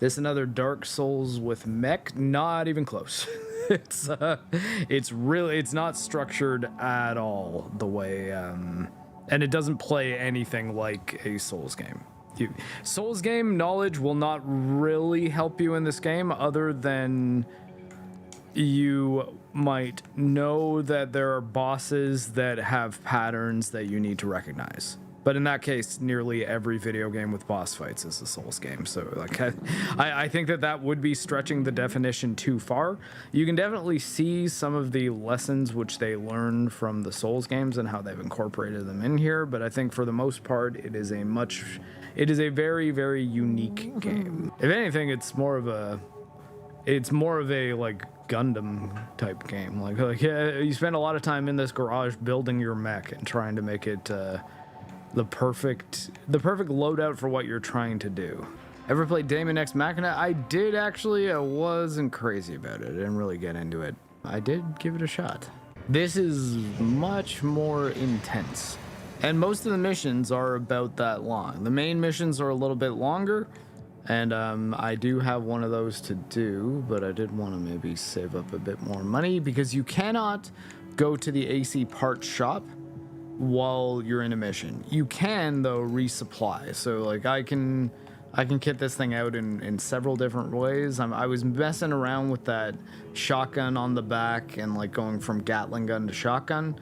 This another Dark Souls with mech? Not even close. It's not structured at all the way, and it doesn't play anything like a Souls game. Souls game knowledge will not really help you in this game, other than you might know that there are bosses that have patterns that you need to recognize. But in that case, nearly every video game with boss fights is a Souls game. So like, I think that would be stretching the definition too far. You can definitely see some of the lessons which they learn from the Souls games and how they've incorporated them in here. But I think for the most part, it is a very, very unique game. If anything, it's more of a like Gundam type game. Like yeah, you spend a lot of time in this garage building your mech and trying to make it the perfect loadout for what you're trying to do. Ever played Daemon X Machina? I did actually. I wasn't crazy about it. I didn't really get into it. I did give it a shot. This is much more intense, and most of the missions are about that long. The main missions are a little bit longer, and I do have one of those to do, but I did want to maybe save up a bit more money, because you cannot go to the AC parts shop while you're in a mission. You can though resupply. So like I can kit this thing out in several different ways. I was messing around with that shotgun on the back and like going from Gatling gun to shotgun.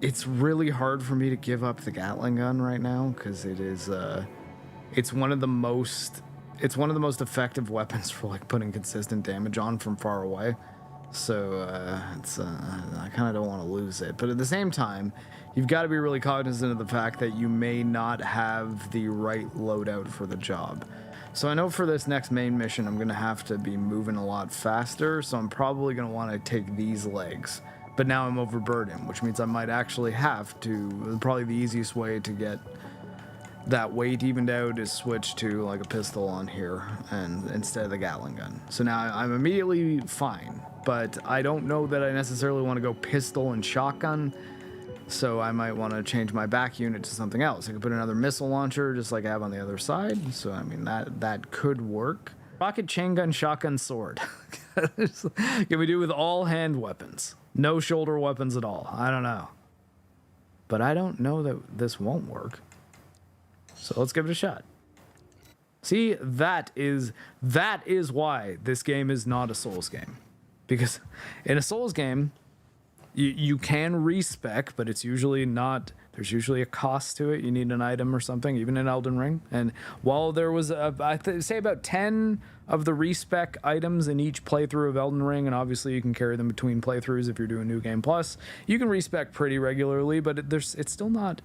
It's really hard for me to give up the Gatling gun right now, because it's one of the most effective weapons for like putting consistent damage on from far away. So I kind of don't want to lose it, but at the same time, you've got to be really cognizant of the fact that you may not have the right loadout for the job. So I know for this next main mission, I'm going to have to be moving a lot faster, so I'm probably going to want to take these legs. But now I'm overburdened, which means I might actually have to, probably the easiest way to get that weight evened out is switch to like a pistol on here and instead of the Gatling gun. So now I'm immediately fine, but I don't know that I necessarily want to go pistol and shotgun. So I might want to change my back unit to something else. I could put another missile launcher just like I have on the other side. So I mean that could work. Rocket chain gun, shotgun, sword. Can we do with all hand weapons? No shoulder weapons at all. I don't know. But I don't know that this won't work. So let's give it a shot. See, that is why this game is not a Souls game. Because in a Souls game, you can respec, but it's usually not, there's usually a cost to it. You need an item or something, even in Elden Ring. And while there was, I'd say about 10 of the respec items in each playthrough of Elden Ring, and obviously you can carry them between playthroughs if you're doing New Game Plus, you can respec pretty regularly, but it's still not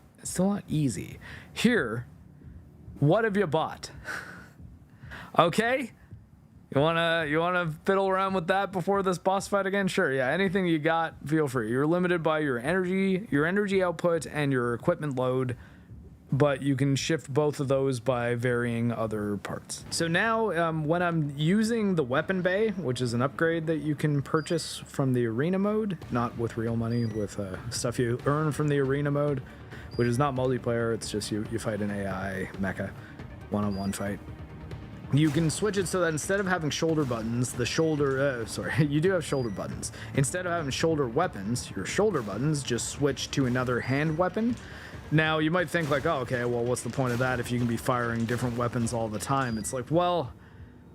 easy. Here, what have you bought? Okay? You wanna fiddle around with that before this boss fight again? Sure, yeah. Anything you got, feel free. You're limited by your energy output and your equipment load, but you can shift both of those by varying other parts. So now, when I'm using the weapon bay, which is an upgrade that you can purchase from the arena mode, not with real money, with stuff you earn from the arena mode, which is not multiplayer, it's just you fight an AI mecha, one-on-one fight. You can switch it so that instead of having shoulder buttons, you do have shoulder buttons. Instead of having shoulder weapons, your shoulder buttons just switch to another hand weapon. Now, you might think like, oh, okay, well, what's the point of that if you can be firing different weapons all the time? It's like, well,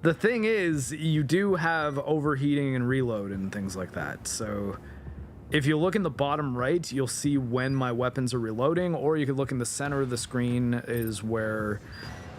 the thing is, you do have overheating and reload and things like that. So if you look in the bottom right, you'll see when my weapons are reloading, or you could look in the center of the screen is where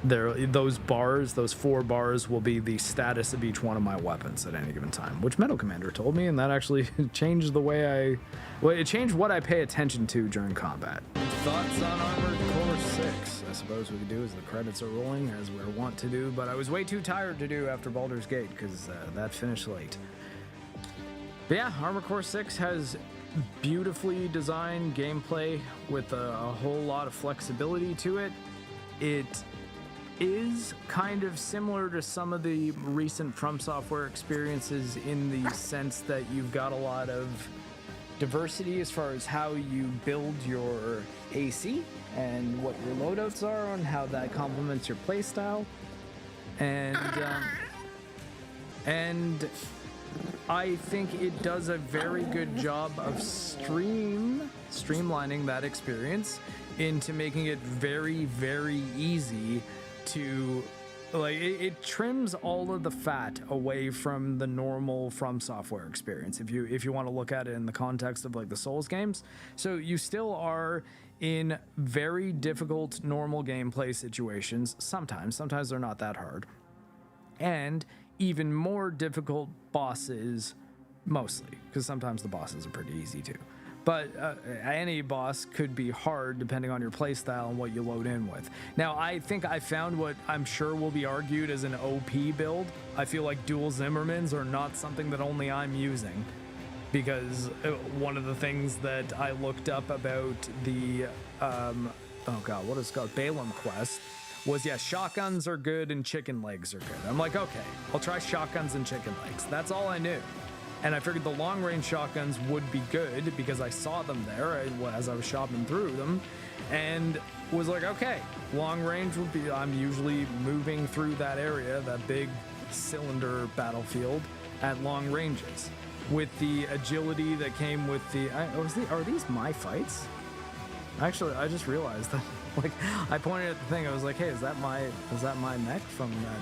those 4 bars will be the status of each one of my weapons at any given time, which Metal Commander told me, and that actually changed the way it changed what I pay attention to during combat. Thoughts on Armored Core 6? I suppose we could do as the credits are rolling, as we're wont to do, but I was way too tired to do after Baldur's Gate, because that finished late. But yeah, Armored Core 6 has beautifully designed gameplay with a whole lot of flexibility to it. It is kind of similar to some of the recent From Software experiences in the sense that you've got a lot of diversity as far as how you build your AC and what your loadouts are and how that complements your playstyle. And I think it does a very good job of streamlining that experience into making it very, very easy to, like, it trims all of the fat away from the normal From Software experience, if you want to look at it in the context of like the Souls games. So you still are in very difficult normal gameplay situations sometimes they're not that hard, and even more difficult bosses, mostly, because sometimes the bosses are pretty easy too. But any boss could be hard depending on your playstyle and what you load in with. Now, I think I found what I'm sure will be argued as an OP build. I feel like dual Zimmermans are not something that only I'm using, because one of the things that I looked up about the, oh god, what is it called? Balaam Quest, was, yeah, shotguns are good and chicken legs are good. I'm like, okay, I'll try shotguns and chicken legs. That's all I knew. And I figured the long range shotguns would be good because I saw them there as I was shopping through them, and was like, okay, long range would be, I'm usually moving through that area, that big cylinder battlefield, at long ranges. With the agility that came with the, are these my fights? Actually, I just realized that, like, I pointed at the thing, I was like, hey, is that my mech from that?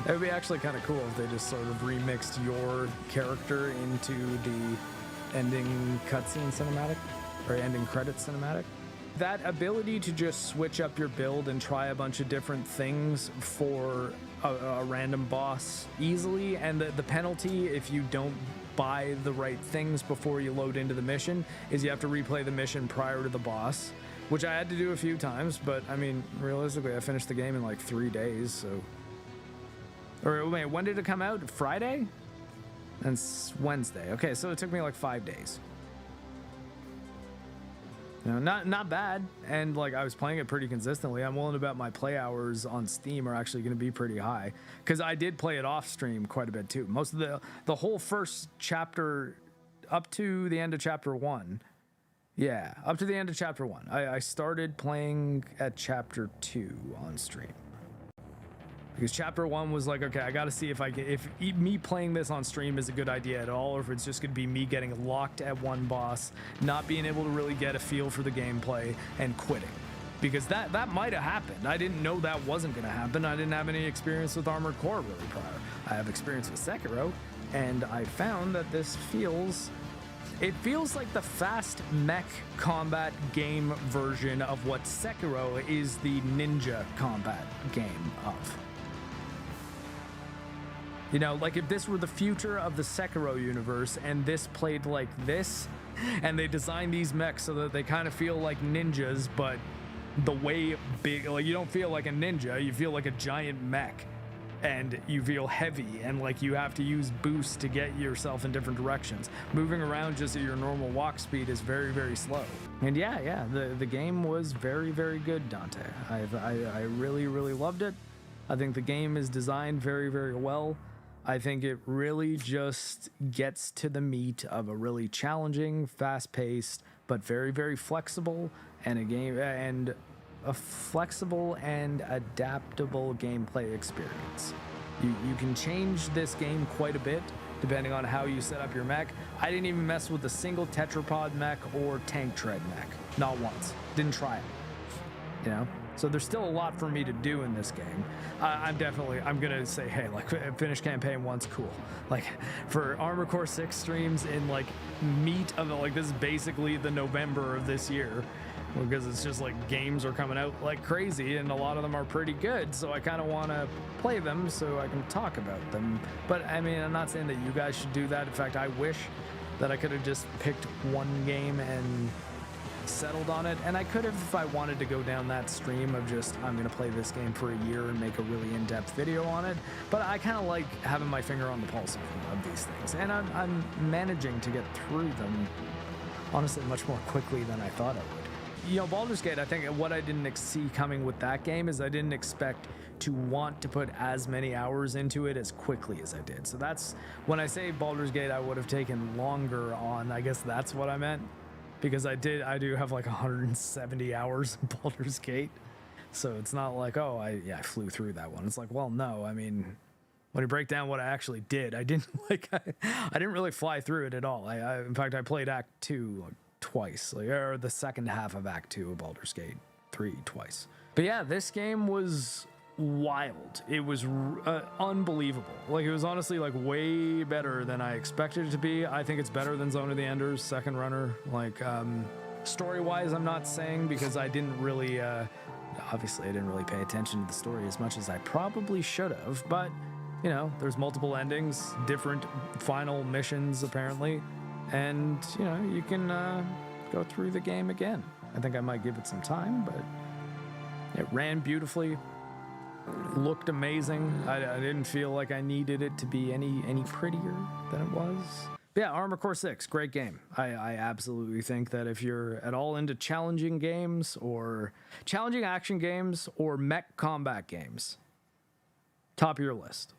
It would be actually kind of cool if they just sort of remixed your character into the ending cutscene cinematic, or ending credits cinematic. That ability to just switch up your build and try a bunch of different things for a random boss easily, and the penalty if you don't buy the right things before you load into the mission is you have to replay the mission prior to the boss, which I had to do a few times, but I mean, realistically, I finished the game in like 3 days, so... Or wait, when did it come out? Friday? And Wednesday. Okay, so it took me like 5 days. You know, not bad. And like, I was playing it pretty consistently. I'm willing to bet my play hours on Steam are actually going to be pretty high, because I did play it off stream quite a bit too. Most of the whole first chapter up to the end of chapter 1. Yeah, up to the end of chapter 1. I started playing at chapter 2 on stream. Because chapter 1 was like, okay, I got to see if me playing this on stream is a good idea at all, or if it's just going to be me getting locked at one boss, not being able to really get a feel for the gameplay, and quitting. Because that might have happened. I didn't know that wasn't going to happen. I didn't have any experience with Armored Core really prior. I have experience with Sekiro, and I found that this feels like the fast mech combat game version of what Sekiro is the ninja combat game of. You know, like if this were the future of the Sekiro universe and this played like this, and they designed these mechs so that they kind of feel like ninjas, but the way big, like you don't feel like a ninja, you feel like a giant mech, and you feel heavy, and like you have to use boosts to get yourself in different directions. Moving around just at your normal walk speed is very, very slow. And yeah, the game was very, very good, Dante. I really, really loved it. I think the game is designed very, very well. I think it really just gets to the meat of a really challenging, fast-paced, but very, very flexible and a flexible and adaptable gameplay experience. You can change this game quite a bit depending on how you set up your mech. I didn't even mess with a single tetrapod mech or tank tread mech, not once. Didn't try it. You know. So there's still a lot for me to do in this game. I'm gonna say, hey, like, finish campaign 1's cool. Like, for Armored Core 6 streams in like meat of it, like this is basically the November of this year, because it's just like games are coming out like crazy, and a lot of them are pretty good. So I kind of want to play them so I can talk about them. But I mean, I'm not saying that you guys should do that. In fact, I wish that I could have just picked one game and settled on it, and I could have if I wanted to go down that stream of just, I'm gonna play this game for a year and make a really in-depth video on it. But I kind of like having my finger on the pulse of these things, and I'm managing to get through them honestly much more quickly than I thought I would. You know, Baldur's Gate, I think what I didn't see coming with that game is I didn't expect to want to put as many hours into it as quickly as I did. So that's when I say Baldur's Gate I would have taken longer on, I guess that's what I meant. Because I do have like 170 hours in Baldur's Gate. So it's not like, oh, I flew through that one. It's like, well, no, I mean, when you break down what I actually did, I didn't I didn't really fly through it at all. In fact, I played Act 2 like, twice, or the second half of Act 2 of Baldur's Gate 3 twice. But yeah, this game was wild. It was unbelievable. Like, it was honestly like way better than I expected it to be. I think it's better than Zone of the Enders, second runner. Like, story-wise, I'm not saying, because I didn't really, obviously I didn't really pay attention to the story as much as I probably should have, but, you know, there's multiple endings, different final missions, apparently, and, you know, you can go through the game again. I think I might give it some time, but it ran beautifully, looked amazing. I didn't feel like I needed it to be any prettier than it was. But yeah, Armored Core 6, great game. I absolutely think that if you're at all into challenging games, or challenging action games, or mech combat games, top of your list.